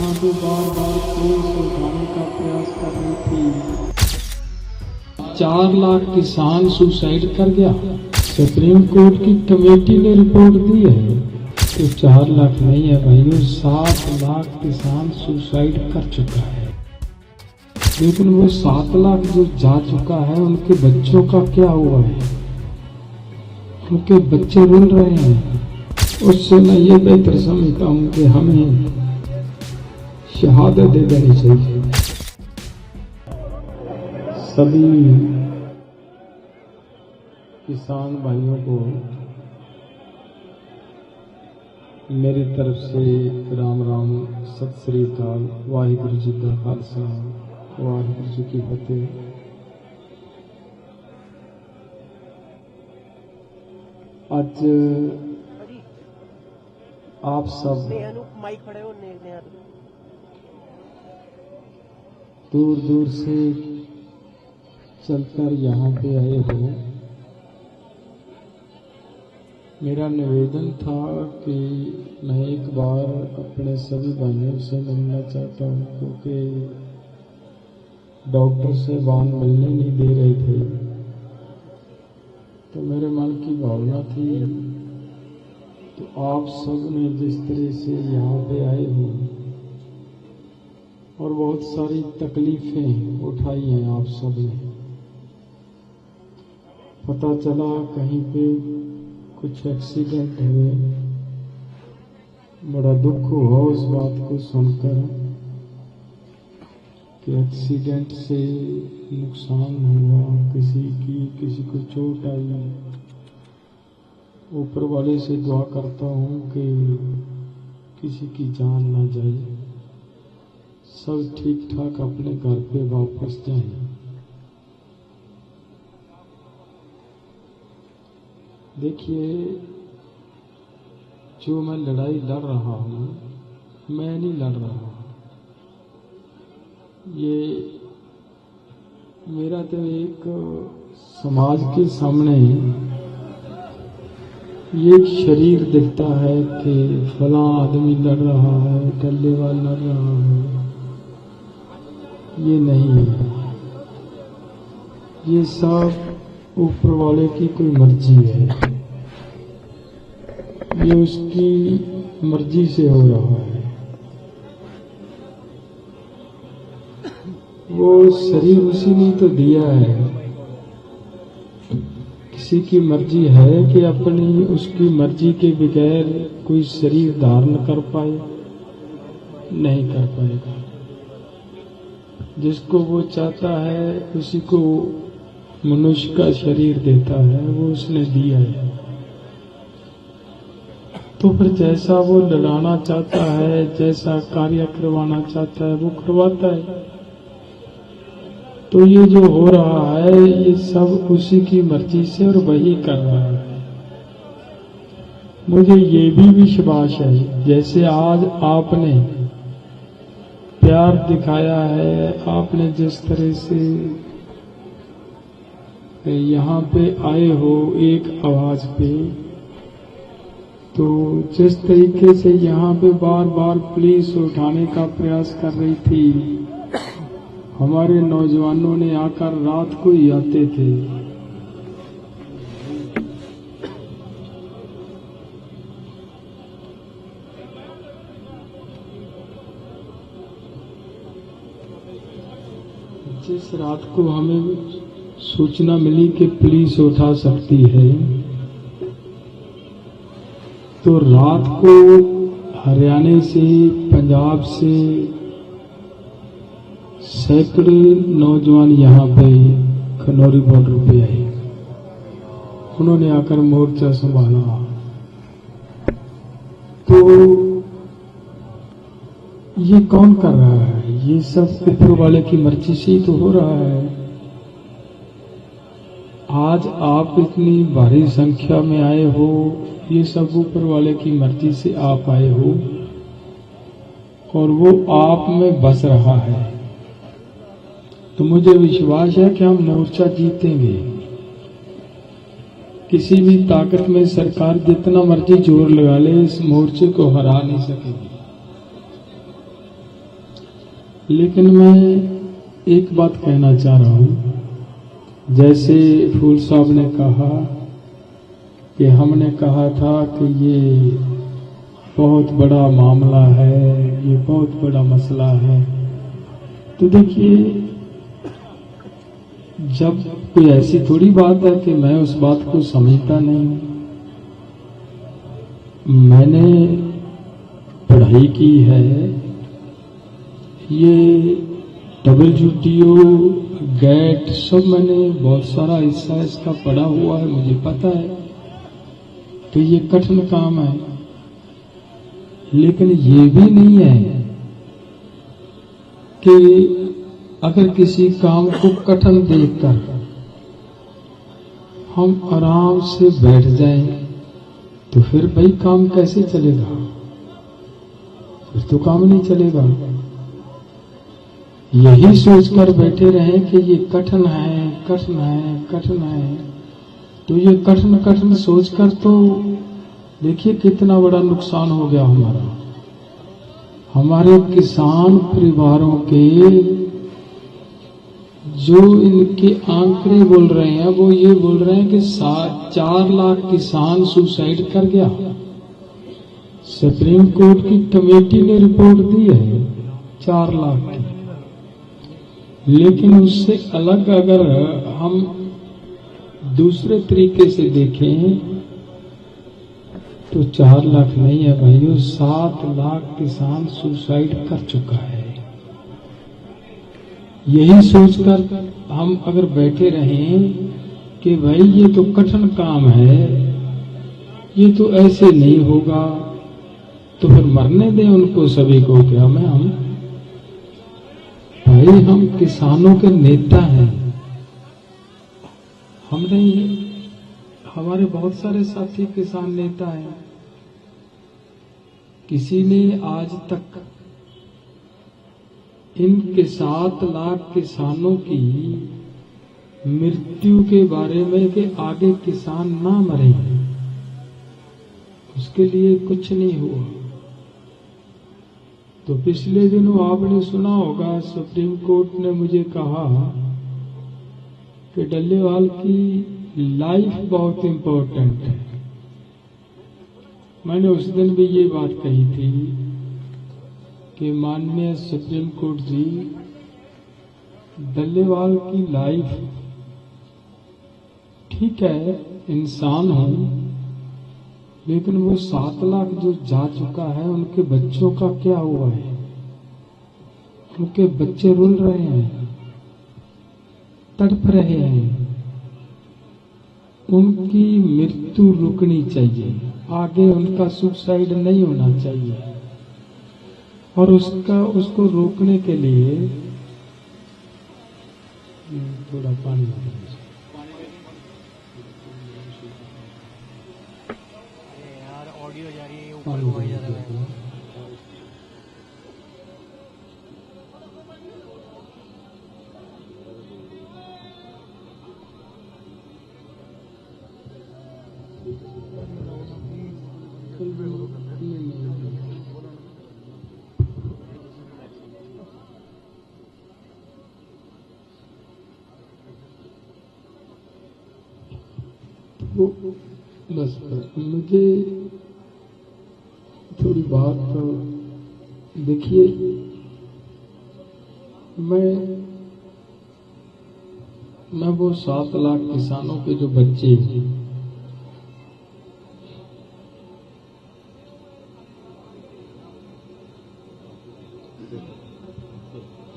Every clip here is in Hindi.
यहाँ पे बार बार केस उठाने का प्रयास कर रही थी। 4 लाख किसान सुसाइड कर गया। सुप्रीम कोर्ट की कमेटी ने रिपोर्ट दी है तो 4 लाख नहीं है भाइयों, 7 लाख किसान सुसाइड कर चुका है। लेकिन वो 7 लाख जो जा चुका है उनके बच्चों का क्या हुआ है? उनके बच्चे रुल रहे हैं। उससे मैं ये बेहतर समझता हूँ कि हमें शहादत दे देनी चाहिए। सभी किसान भाइयों को मेरी तरफ से राम राम, सत श्री अकाल, वाहिगुरु जी का खालसा, वाहिगुरु जी की फतेह। आज आप सब दूर दूर से चलकर यहाँ पे आए हो। मेरा निवेदन था कि मैं एक बार अपने सभी भाइयों से मिलना चाहता हूँ, क्योंकि डॉक्टर से बान मिलने नहीं दे रहे थे। तो मेरे मन की भावना थी, तो आप सब ने जिस तरह से यहाँ पे आए हो और बहुत सारी तकलीफें उठाई हैं आप सब ने, पता चला कहीं पे कुछ एक्सीडेंट हुए, बड़ा दुख हुआ उस बात को सुनकर कि एक्सीडेंट से नुकसान हुआ, किसी को चोट आई। ऊपर वाले से दुआ करता हूँ कि किसी की जान ना जाए, सब ठीक ठाक अपने घर पे वापस जाएं। देखिए, जो मैं लड़ाई लड़ रहा हूँ, मैं नहीं लड़ रहा। ये मेरा तो एक समाज के सामने ये एक शरीर दिखता है कि फलां आदमी लड़ रहा है, टल्लेवाल लड़ रहा है। ये नहीं है, ये सब ऊपर वाले की कोई मर्जी है। ये उसकी मर्जी से हो रहा है। वो शरीर उसी ने तो दिया है। किसी की मर्जी है कि अपनी उसकी मर्जी के बगैर कोई शरीर धारण कर पाए? नहीं कर पाएगा। जिसको वो चाहता है उसी को मनुष्य का शरीर देता है, वो उसने दिया है। तो फिर जैसा वो लड़ाना चाहता है, जैसा कार्य करवाना चाहता है, वो करवाता है। तो ये जो हो रहा है, ये सब उसी की मर्जी से और वही कर रहा है। मुझे ये भी विश्वास है, जैसे आज आपने प्यार दिखाया है, आपने जिस तरह से यहाँ पे आए हो एक आवाज पे, तो जिस तरीके से यहाँ पे बार बार पुलिस उठाने का प्रयास कर रही थी, हमारे नौजवानों ने आकर रात को ही आते थे। जिस रात को हमें सूचना मिली कि पुलिस उठा सकती है, तो रात को हरियाणा से, पंजाब से सैकड़ों नौजवान यहाँ पे खनौरी बॉर्डर पे आए। उन्होंने आकर मोर्चा संभाला। तो ये कौन कर रहा है? ये सब ऊपर वाले की मर्जी से ही तो हो रहा है। आज आप इतनी भारी संख्या में आए हो, ये सब ऊपर वाले की मर्जी से आप आए हो और वो आप में बस रहा है। तो मुझे विश्वास है कि हम मोर्चा जीतेंगे। किसी भी ताकत में सरकार जितना मर्जी जोर लगा ले, इस मोर्चे को हरा नहीं सकेगी। लेकिन मैं एक बात कहना चाह रहा हूं। जैसे फूल साहब ने कहा कि हमने कहा था कि ये बहुत बड़ा मामला है, ये बहुत बड़ा मसला है। तो देखिए, जब कोई ऐसी थोड़ी बात है कि मैं उस बात को समझता नहीं हूं। मैंने पढ़ाई की है, ये WTO गेट सब मैंने बहुत सारा हिस्सा इसका पढ़ा हुआ है, मुझे पता है कि ये कठिन काम है। लेकिन ये भी नहीं है कि अगर किसी काम को कठिन देखकर हम आराम से बैठ जाएं तो फिर भाई काम कैसे चलेगा? फिर तो काम नहीं चलेगा। यही सोचकर बैठे रहे कि ये कठिन है, कठिन है, कठिन है, तो ये कठिन कठिन सोचकर तो देखिए कितना बड़ा नुकसान हो गया हमारा। हमारे किसान परिवारों के जो इनके आंकड़े बोल रहे हैं वो ये बोल रहे हैं कि 4 लाख किसान सुसाइड कर गया। सुप्रीम कोर्ट की कमेटी ने रिपोर्ट दी है 4 लाख की। लेकिन उससे अलग अगर हम दूसरे तरीके से देखें तो 4 लाख नहीं है भाइयों, 7 लाख किसान सुसाइड कर चुका है। यही सोचकर हम अगर बैठे रहें कि भाई ये तो कठिन काम है, ये तो ऐसे नहीं होगा, तो फिर मरने दें उनको सभी को। क्या मैं भाई हम किसानों के नेता हैं। हमने हमारे बहुत सारे साथी किसान नेता हैं। किसी ने आज तक इनके 7 लाख किसानों की मृत्यु के बारे में कि आगे किसान ना मरे, उसके लिए कुछ नहीं हुआ। तो पिछले दिनों आपने सुना होगा सुप्रीम कोर्ट ने मुझे कहा कि डल्लेवाल की लाइफ बहुत इंपॉर्टेंट है। मैंने उस दिन भी ये बात कही थी कि माननीय सुप्रीम कोर्ट जी, डल्लेवाल की लाइफ ठीक है, इंसान हूं, लेकिन वो 7 लाख जो जा चुका है उनके बच्चों का क्या हुआ है? उनके बच्चे रुल रहे हैं, तड़प रहे हैं। उनकी मृत्यु रुकनी चाहिए, आगे उनका सुसाइड नहीं होना चाहिए। और उसको रोकने के लिए थोड़ा पानी यार ऑडियो जा रही है ऊपर जा रहा है। बस मुझे थोड़ी बात देखिए, मैं वो 7 लाख किसानों के जो बच्चे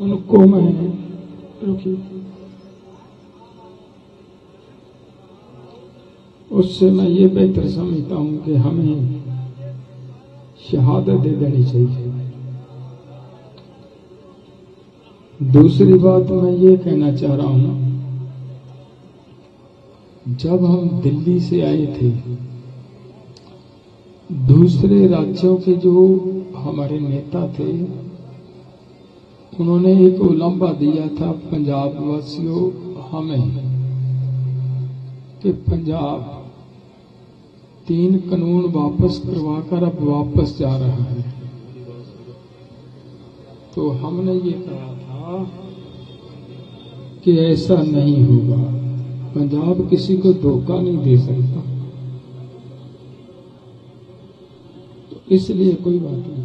उनको मैं उससे मैं ये बेहतर समझता हूं कि हमें शहादत दे देनी चाहिए। दूसरी बात मैं ये कहना चाह रहा हूं, जब हम दिल्ली से आए थे, दूसरे राज्यों के जो हमारे नेता थे उन्होंने एक उलंबा दिया था पंजाब वासियों हमें कि पंजाब 3 कानून वापस करवाकर अब वापस जा रहा है। तो हमने ये कहा था कि ऐसा नहीं होगा, पंजाब किसी को धोखा नहीं दे सकता। तो इसलिए कोई बात नहीं,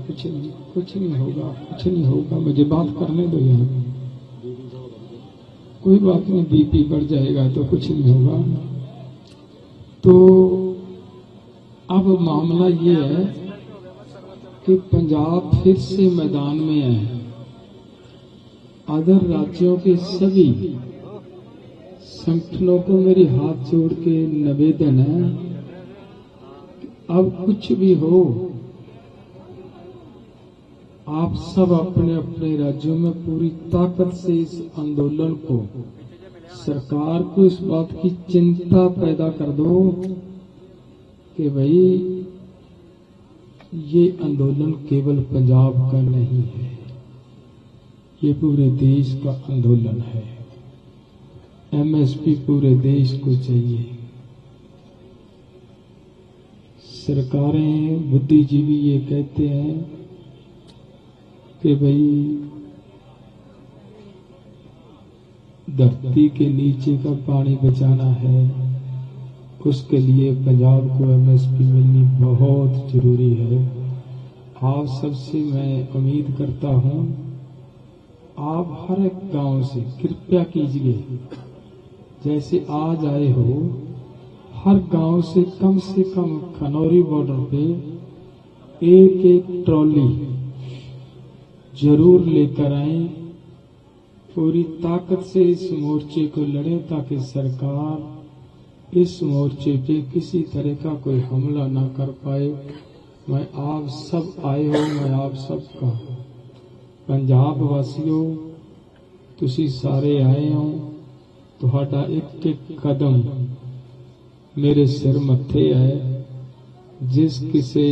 कुछ नहीं होगा। मुझे बात करने दो यहाँ, कोई बात नहीं, बीपी बढ़ जाएगा तो कुछ नहीं होगा। तो अब मामला ये है कि पंजाब फिर से मैदान में है। अदर राज्यों के सभी संगठनों को मेरी हाथ जोड़ के निवेदन है, अब कुछ भी हो, आप सब अपने अपने राज्यों में पूरी ताकत से इस आंदोलन को, सरकार को इस बात की चिंता पैदा कर दो कि भाई ये आंदोलन केवल पंजाब का नहीं है, ये पूरे देश का आंदोलन है। एमएसपी पूरे देश को चाहिए। सरकारें, बुद्धिजीवी ये कहते हैं कि भाई धरती के नीचे का पानी बचाना है, उसके लिए पंजाब को एमएसपी मिलनी बहुत जरूरी है। आप सबसे मैं उम्मीद करता हूं, आप हर एक गांव से कृपया कीजिए, जैसे आज आए हो, हर गांव से कम खनौरी बॉर्डर पे एक ट्रॉली जरूर लेकर आए। पूरी ताकत से इस मोर्चे को लड़े ताकि सरकार इस मोर्चे पे किसी तरह का कोई हमला ना कर पाए। मैं आप सब आए हो, मैं आप सबका, पंजाब वासियों, तुसी सारे आए हो, तुहाडा एक एक कदम मेरे सिर मत्थे है। जिस किसी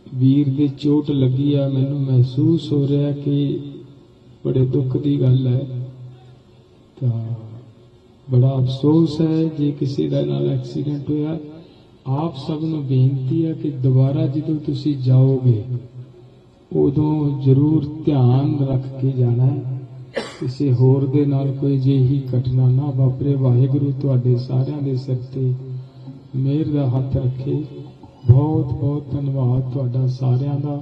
वीर ਦੀ चोट लगी है, मैनू महसूस हो रहा कि बड़े दुख की गल है, तो बड़ा अफसोस है जे किसी दा नाल एक्सीडेंट होया। आप सब नूं बेनती है कि दोबारा जदों तुसी जाओगे उदों जरूर ध्यान रख के जाना है, किसी होर दे नाल कोई अजिही घटना ना वापरे। वाहिगुरू तुहाडे सारियां दे सिर ते मेहर दा हथ रखे। बहुत बहुत धन्यवाद तुहाडा सारियां दा।